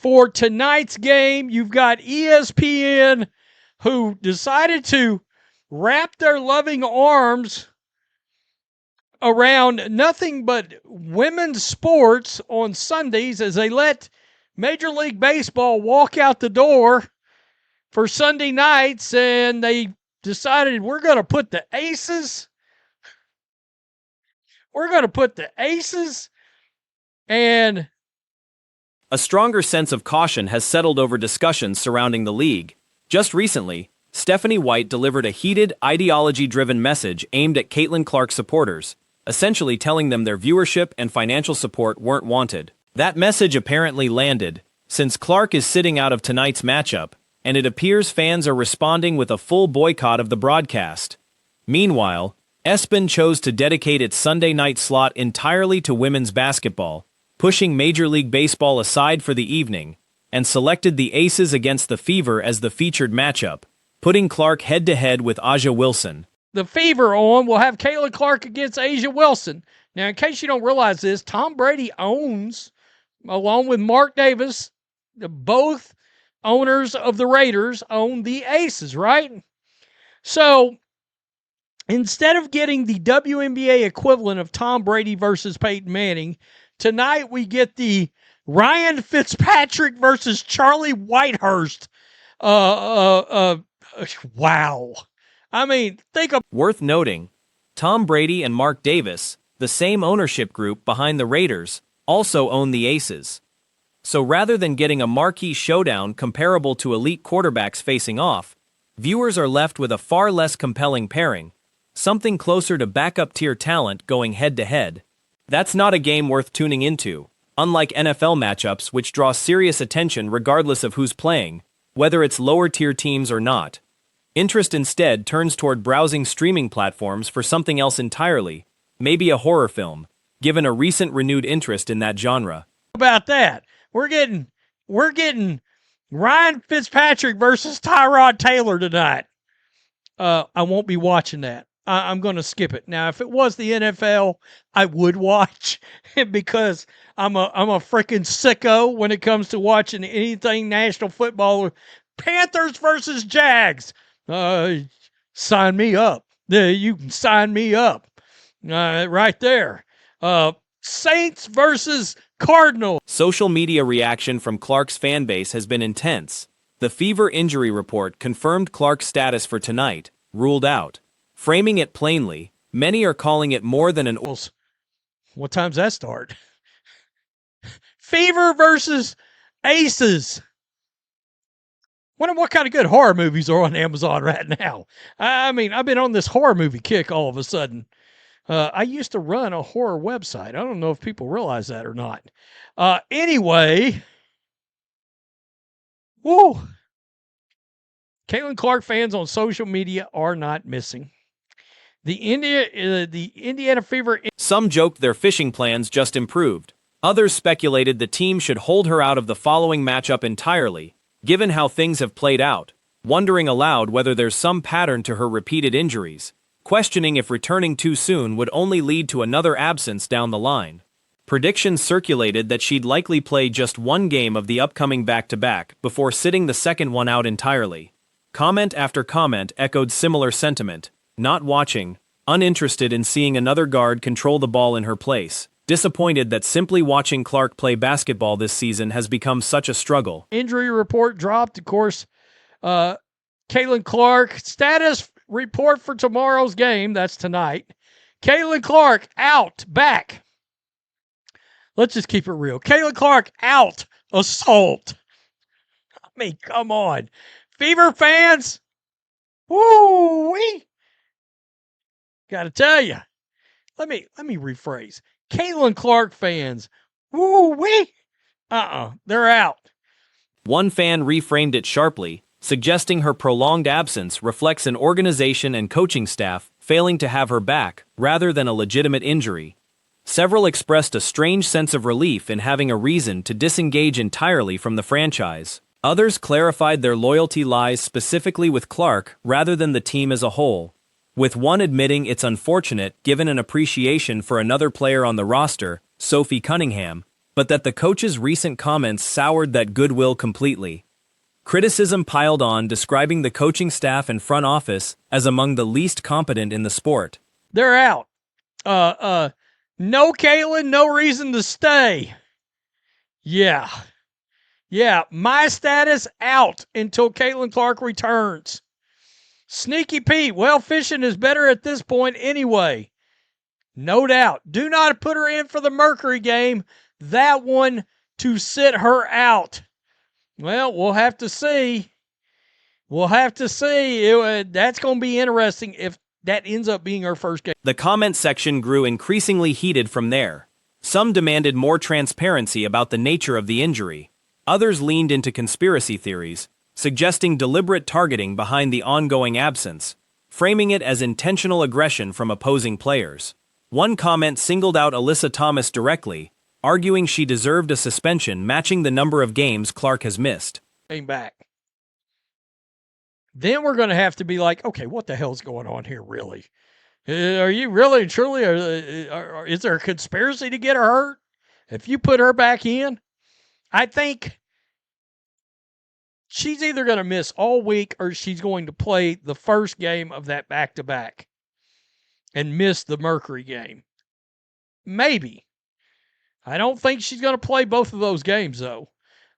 for tonight's game. You've got ESPN, who decided to wrap their loving arms around nothing but women's sports on Sundays as they let Major League Baseball walk out the door for Sunday nights, and they decided we're going to put the aces and a stronger sense of caution has settled over discussions surrounding the league. Just recently, Stephanie White delivered a heated, ideology-driven message aimed at Caitlin Clark supporters, essentially telling them their viewership and financial support weren't wanted. That message apparently landed, since Clark is sitting out of tonight's matchup, and it appears fans are responding with a full boycott of the broadcast. Meanwhile, ESPN chose to dedicate its Sunday night slot entirely to women's basketball, pushing Major League Baseball aside for the evening, and selected the Aces against the Fever as the featured matchup, putting Clark head-to-head with A'ja Wilson. The Fever will have Caitlin Clark against A'ja Wilson. Now, in case you don't realize this, Tom Brady owns, along with Mark Davis, both owners of the Raiders own the Aces, right? So, instead of getting the WNBA equivalent of Tom Brady versus Peyton Manning, tonight we get the Ryan Fitzpatrick versus Charlie Whitehurst. Wow. I mean, think of... Worth noting, Tom Brady and Mark Davis, the same ownership group behind the Raiders, also own the Aces. So rather than getting a marquee showdown comparable to elite quarterbacks facing off, viewers are left with a far less compelling pairing, something closer to backup-tier talent going head-to-head. That's not a game worth tuning into, unlike NFL matchups which draw serious attention regardless of who's playing, whether it's lower-tier teams or not. Interest instead turns toward browsing streaming platforms for something else entirely, maybe a horror film, given a recent renewed interest in that genre. About that, we're getting Ryan Fitzpatrick versus Tyrod Taylor tonight. I won't be watching that. I'm going to skip it. Now, if it was the NFL, I would watch because I'm a freaking sicko when it comes to watching anything national football. Panthers versus Jags. Sign me up. You can sign me up. Right there. Saints versus Cardinals. Social media reaction from Clark's fan base has been intense. The Fever injury report confirmed Clark's status for tonight, ruled out. Framing it plainly, many are calling it more than an... What time's that start? Fever versus Aces. Wonder what kind of good horror movies are on Amazon right now. I mean, I've been on this horror movie kick all of a sudden. I used to run a horror website. I don't know if people realize that or not. Anyway. Woo. Caitlin Clark fans on social media are not missing. The Indiana Fever... Some joked their fishing plans just improved. Others speculated the team should hold her out of the following matchup entirely, given how things have played out, wondering aloud whether there's some pattern to her repeated injuries, questioning if returning too soon would only lead to another absence down the line. Predictions circulated that she'd likely play just one game of the upcoming back-to-back before sitting the second one out entirely. Comment after comment echoed similar sentiment, not watching, uninterested in seeing another guard control the ball in her place, disappointed that simply watching Clark play basketball this season has become such a struggle. Injury report dropped, of course. Caitlin Clark, status report for tomorrow's game, that's tonight. Caitlin Clark out, back. Let's just keep it real. Caitlin Clark out, assault. I mean, come on. Fever fans, woo-wee. Gotta tell you. Let me rephrase. Caitlin Clark fans, woo-wee. They're out. One fan reframed it sharply, suggesting her prolonged absence reflects an organization and coaching staff failing to have her back, rather than a legitimate injury. Several expressed a strange sense of relief in having a reason to disengage entirely from the franchise. Others clarified their loyalty lies specifically with Clark rather than the team as a whole, with one admitting it's unfortunate given an appreciation for another player on the roster, Sophie Cunningham, but that the coach's recent comments soured that goodwill completely. Criticism piled on, describing the coaching staff and front office as among the least competent in the sport. They're out. No Caitlin, no reason to stay. Yeah. Yeah, my status out until Caitlin Clark returns. Sneaky Pete, well, fishing is better at this point anyway. No doubt. Do not put her in for the Mercury game. That one to sit her out. Well, we'll have to see. We'll have to see. That's going to be interesting if that ends up being her first game. The comment section grew increasingly heated from there. Some demanded more transparency about the nature of the injury. Others leaned into conspiracy theories, suggesting deliberate targeting behind the ongoing absence, framing it as intentional aggression from opposing players. One comment singled out Alyssa Thomas directly, arguing she deserved a suspension matching the number of games Clark has missed. Came back. Then we're going to have to be like, okay, what the hell's going on here, really? Are you really and truly, is there a conspiracy to get her hurt? If you put her back in, I think she's either going to miss all week or she's going to play the first game of that back-to-back and miss the Mercury game. Maybe. I don't think she's going to play both of those games, though.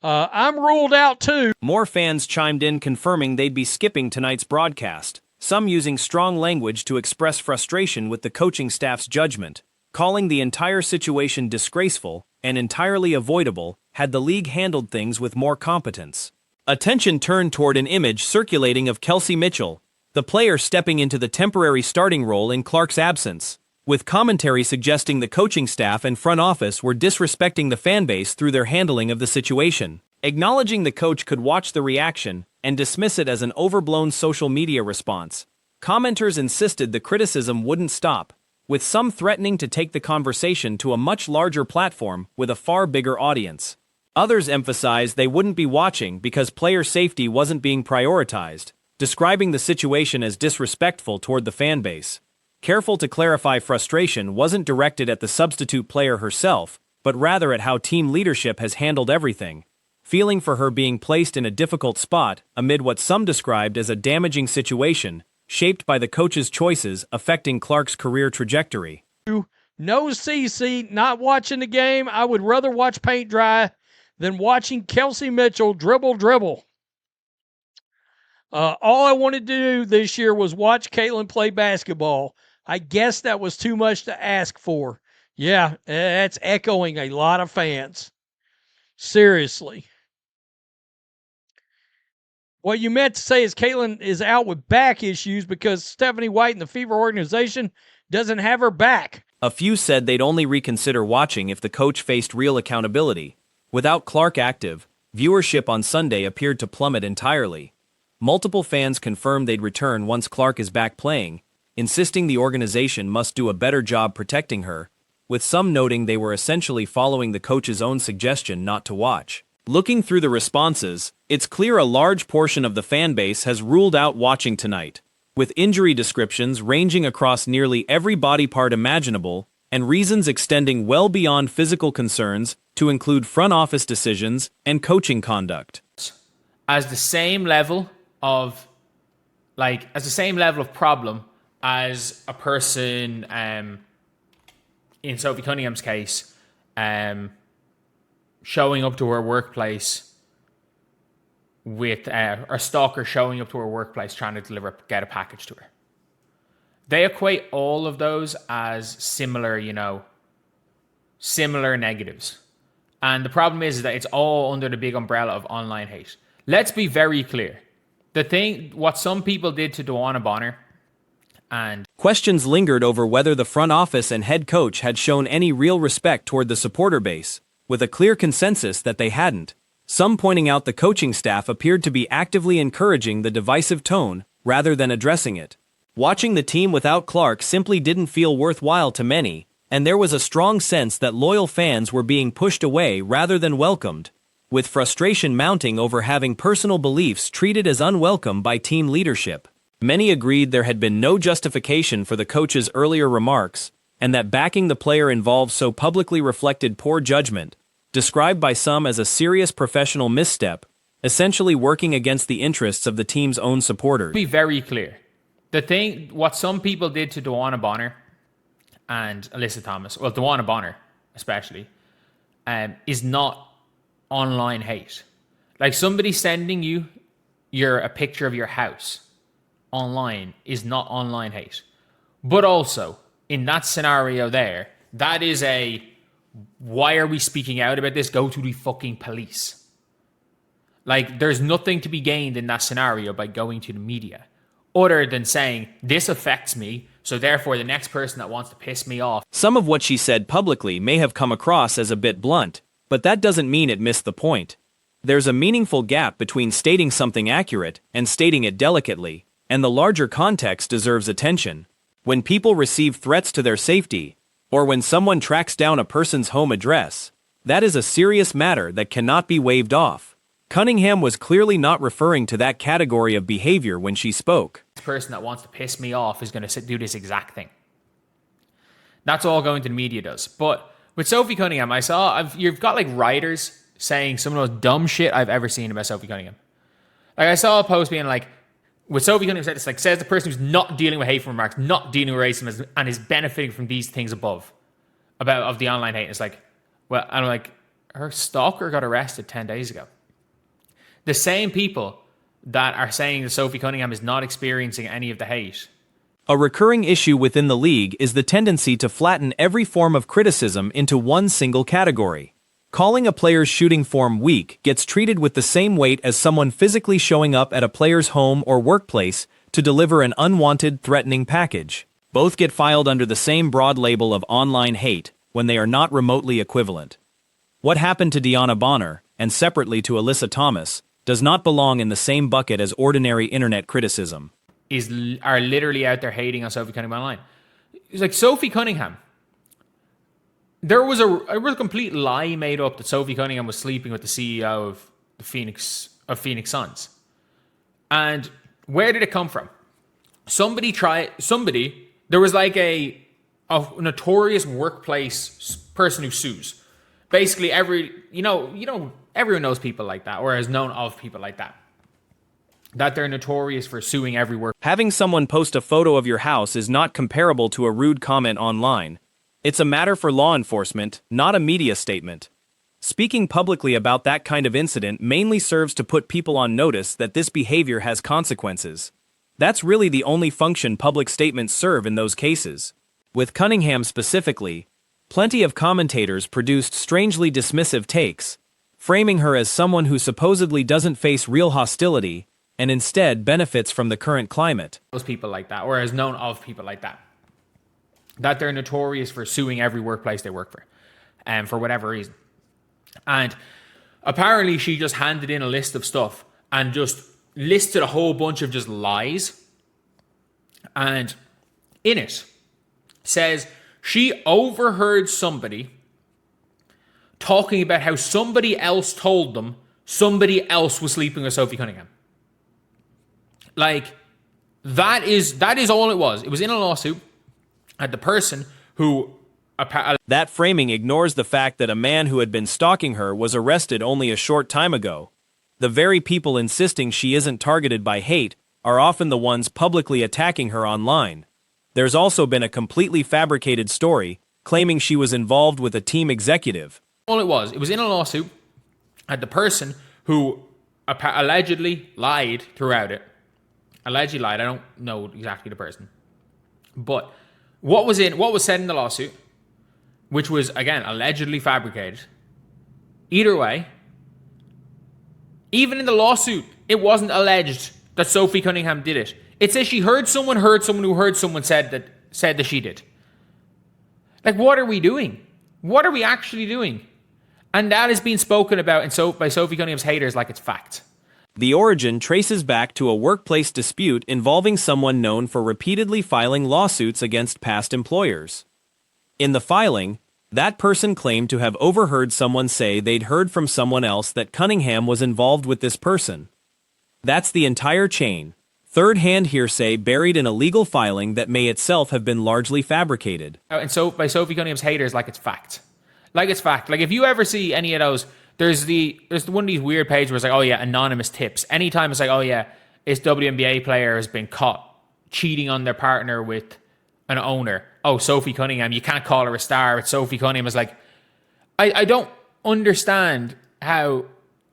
I'm ruled out, too. More fans chimed in confirming they'd be skipping tonight's broadcast, some using strong language to express frustration with the coaching staff's judgment, calling the entire situation disgraceful and entirely avoidable had the league handled things with more competence. Attention turned toward an image circulating of Kelsey Mitchell, the player stepping into the temporary starting role in Clark's absence, with commentary suggesting the coaching staff and front office were disrespecting the fanbase through their handling of the situation. Acknowledging the coach could watch the reaction and dismiss it as an overblown social media response, commenters insisted the criticism wouldn't stop, with some threatening to take the conversation to a much larger platform with a far bigger audience. Others emphasized they wouldn't be watching because player safety wasn't being prioritized, describing the situation as disrespectful toward the fanbase. Careful to clarify frustration wasn't directed at the substitute player herself, but rather at how team leadership has handled everything, feeling for her being placed in a difficult spot amid what some described as a damaging situation, shaped by the coach's choices affecting Clark's career trajectory. No CC, not watching the game. I would rather watch paint dry than watching Kelsey Mitchell dribble. All I wanted to do this year was watch Caitlin play basketball. I guess that was too much to ask for. Yeah, that's echoing a lot of fans. Seriously. What you meant to say is Caitlin is out with back issues because Stephanie White and the Fever organization doesn't have her back. A few said they'd only reconsider watching if the coach faced real accountability. Without Clark active, viewership on Sunday appeared to plummet entirely. Multiple fans confirmed they'd return once Clark is back playing, insisting the organization must do a better job protecting her, with some noting they were essentially following the coach's own suggestion not to watch. Looking through the responses, it's clear a large portion of the fanbase has ruled out watching tonight, with injury descriptions ranging across nearly every body part imaginable and reasons extending well beyond physical concerns to include front office decisions and coaching conduct. As the same level of problem as a person in Sophie Cunningham's case, showing up to her workplace with a stalker showing up to her workplace trying to get a package to her. They equate all of those as similar negatives. And the problem is that it's all under the big umbrella of online hate. Let's be very clear. What some people did to Dawana Bonner, and questions lingered over whether the front office and head coach had shown any real respect toward the supporter base, with a clear consensus that they hadn't. Some pointing out the coaching staff appeared to be actively encouraging the divisive tone rather than addressing it. Watching the team without Clark simply didn't feel worthwhile to many, and there was a strong sense that loyal fans were being pushed away rather than welcomed, with frustration mounting over having personal beliefs treated as unwelcome by team leadership. Many agreed there had been no justification for the coach's earlier remarks, and that backing the player involved so publicly reflected poor judgment, described by some as a serious professional misstep, essentially working against the interests of the team's own supporters. Be very clear. What some people did to Dewana Bonner and Alyssa Thomas, well, Dewana Bonner especially, is not online hate. Like, somebody sending you a picture of your house online is not online hate. But also, in that scenario there, that is why are we speaking out about this? Go to the fucking police. Like, there's nothing to be gained in that scenario by going to the media, other than saying, this affects me, so therefore the next person that wants to piss me off. Some of what she said publicly may have come across as a bit blunt, but that doesn't mean it missed the point. There's a meaningful gap between stating something accurate and stating it delicately, and the larger context deserves attention. When people receive threats to their safety, or when someone tracks down a person's home address, that is a serious matter that cannot be waved off. Cunningham was clearly not referring to that category of behavior when she spoke. The person that wants to piss me off is going to do this exact thing. That's all going to the media does. But with Sophie Cunningham, you've got like writers saying some of the most dumb shit I've ever seen about Sophie Cunningham. Like, I saw a post being like, with Sophie Cunningham, it's like, says the person who's not dealing with hateful remarks, not dealing with racism, and is benefiting from these things of the online hate. It's like, well, I'm like, her stalker got arrested 10 days ago. The same people that are saying that Sophie Cunningham is not experiencing any of the hate. A recurring issue within the league is the tendency to flatten every form of criticism into one single category. Calling a player's shooting form weak gets treated with the same weight as someone physically showing up at a player's home or workplace to deliver an unwanted, threatening package. Both get filed under the same broad label of online hate when they are not remotely equivalent. What happened to Dewana Bonner, and separately to Alyssa Thomas, does not belong in the same bucket as ordinary internet criticism. Are literally out there hating on Sophie Cunningham online. It's like Sophie Cunningham. There was a complete lie made up that Sophie Cunningham was sleeping with the CEO of the Phoenix Suns. And where did it come from? There was like a notorious workplace person who sues. Basically everyone knows people like that, or has known of people like that. That they're notorious for suing every work. Having someone post a photo of your house is not comparable to a rude comment online. It's a matter for law enforcement, not a media statement. Speaking publicly about that kind of incident mainly serves to put people on notice that this behavior has consequences. That's really the only function public statements serve in those cases. With Cunningham specifically, plenty of commentators produced strangely dismissive takes, framing her as someone who supposedly doesn't face real hostility and instead benefits from the current climate. Those people like that, or has known of people like that. That they're notorious for suing every workplace they work for whatever reason. And apparently she just handed in a list of stuff and just listed a whole bunch of just lies. And in it says she overheard somebody talking about how somebody else told them somebody else was sleeping with Sophie Cunningham. Like, that is all it was. It was in a lawsuit. And the person who... That framing ignores the fact that a man who had been stalking her was arrested only a short time ago. The very people insisting she isn't targeted by hate are often the ones publicly attacking her online. There's also been a completely fabricated story claiming she was involved with a team executive. All it was in a lawsuit. And the person who allegedly lied throughout it. Allegedly lied. I don't know exactly the person. But... What was said in the lawsuit, which was, again, allegedly fabricated. Either way, even in the lawsuit, it wasn't alleged that Sophie Cunningham did it. It says she heard someone who heard someone said that she did. Like, what are we doing? What are we actually doing? And that is being spoken about by Sophie Cunningham's haters like it's fact. The origin traces back to a workplace dispute involving someone known for repeatedly filing lawsuits against past employers. In the filing, that person claimed to have overheard someone say they'd heard from someone else that Cunningham was involved with this person. That's the entire chain, third-hand hearsay buried in a legal filing that may itself have been largely fabricated. And so by Sophie Cunningham's haters like it's fact. Like it's fact. Like if you ever see any of those, there's one of these weird pages where it's like, oh yeah, anonymous tips. Anytime it's like, oh yeah, this WNBA player has been caught cheating on their partner with an owner. Oh, Sophie Cunningham, you can't call her a star. It's Sophie Cunningham. It's like, I don't understand how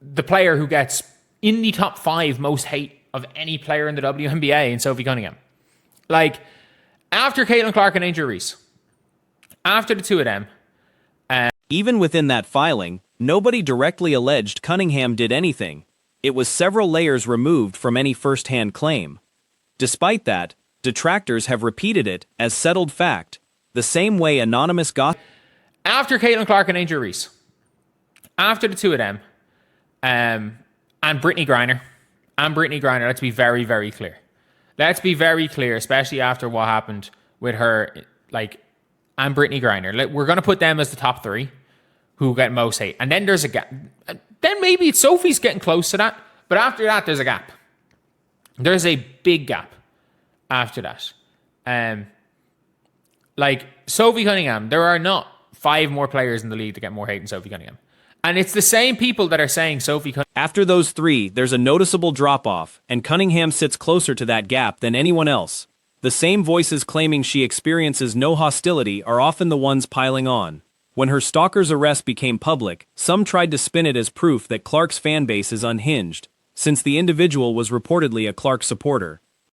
the player who gets in the top 5 most hate of any player in the WNBA in Sophie Cunningham. Like, after Caitlin Clark and Angel Reese, after the two of them, Even within that filing, nobody directly alleged Cunningham did anything. It was several layers removed from any first-hand claim. Despite that, detractors have repeated it as settled fact, the same way anonymous gossip. after Caitlin Clark and Angel Reese, after the two of them, and Brittany Griner, let's be very, very clear. Let's be very clear, especially after what happened with her, like, and Brittany Griner. We're going to put them as the top 3 who get most hate. And then there's a gap. Then maybe it's Sophie's getting close to that. But after that, there's a gap. There's a big gap after that. Like, Sophie Cunningham, there are not 5 more players in the league that get more hate than Sophie Cunningham. And it's the same people that are saying Sophie Cunningham. After those 3, there's a noticeable drop-off, and Cunningham sits closer to that gap than anyone else. The same voices claiming she experiences no hostility are often the ones piling on. When her stalker's arrest became public, some tried to spin it as proof that Clark's fanbase is unhinged, since the individual was reportedly a Clark supporter.